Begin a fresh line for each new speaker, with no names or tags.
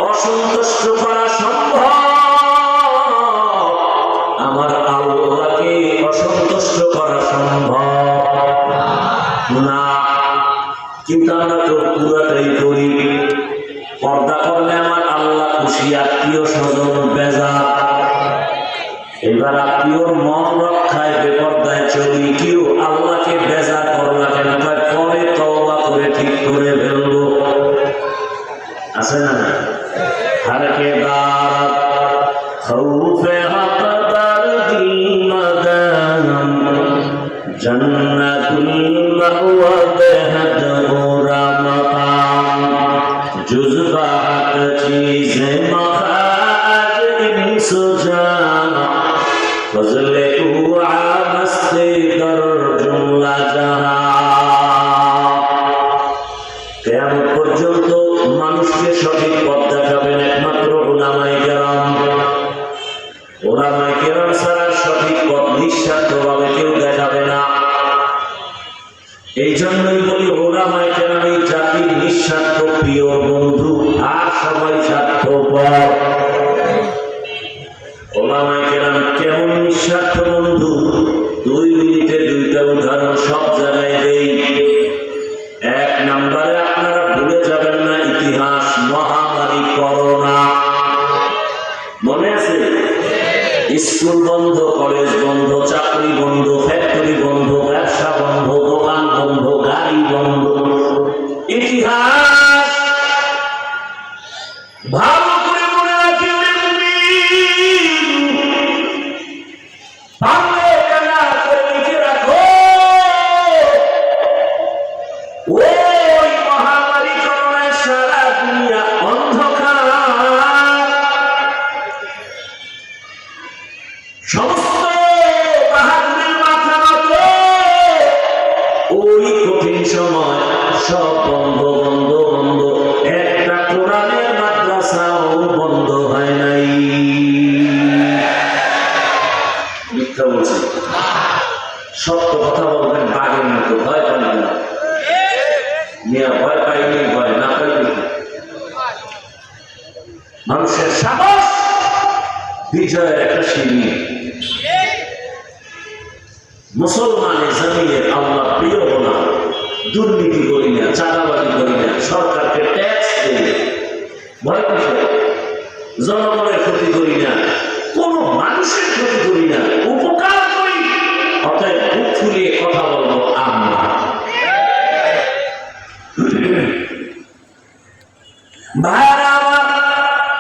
অসন্তুষ্ট করা সম্ভব, আমার আল্লাহকে অসন্তুষ্ট করা সম্ভব না। কিন্তু আমরা তো পুরাটাই করি। পর্দা করলে আমার আল্লাহ খুশি, আত্মীয় স্বজন বেজার। এবার আত্মীয়র মন রক্ষায় বেপর্দায় চলি, কেউ আল্লাহকে বেজার করলা কেন? পরে তওবা করে ঠিক করে ফেলবো। আছে না? হারকে দারাত খাউফে হাকদার দি মাদাম জান্নাতুল মাওয়া বেহদ ওরা মাকাম জুজবাত চীজে মখাজ ইনসুজা ফজলে উআ মস্তে দর জুমলা জাহা। কিয়ামত পর্যন্ত মানুষকে সঠিক পথ দেখাবেন একমাত্র উলামায়ে কেরাম। উলামায়ে কেরাম ছাড়া সঠিক পথ নিঃস্বার্থভাবে কেউ দেখাবে না। এই জন্যই বলি উলামায়ে কেরাম এই জাতির নিঃস্বার্থ প্রিয় বন্ধু, আর সবাই স্বার্থপর। উলামায়ে কেরাম কেমন নিঃস্বার্থ বন্ধু? 2 মিনিটে 2টা উদাহরণ সব জায়গায় দেই। 1 নম্বরে আপনারা ভুলে যাবেন না ইতিহাস, মহামারী করোনা। মনে আছে? স্কুল বন্ধ, কলেজ বন্ধ, চাকরি বন্ধ, ফ্যাক্টরি বন্ধ, ব্যবসা বন্ধ, দোকান বন্ধ, গাড়ি বন্ধ। ইতিহাস ভালো করে মনে রাখি। ওই মহামারী করোনায় সারা দুনিয়া অন্ধকার, সমস্ত বাহাদুরের মাথা নত। ওই কঠিন সময় সব বন্ধ বন্ধ বন্ধ, একটা কোরআনের মাদ্রাসাও বন্ধ হয় নাই। মিথ্যা বলছি? সত্য কথা বলবেন, বাঘের মতো ভয় পাবেন না। ভয় পাইনি, ভয় না পাইনি। মানুষের সাহস বিজয়ের একটা সিঁড়ি। মুসলমানের জমিনে আল্লাহ প্রিয় না, দুর্নীতি করি না, চাঁদাবাজি করি না, সরকারকে ট্যাক্স দেই, ভয় পাই, জনগণের ক্ষতি করি না, কোন মানুষের ক্ষতি করি না, উপকার করি। অতএব বুক ফুলিয়ে কথা বলবো আমরা। ভাই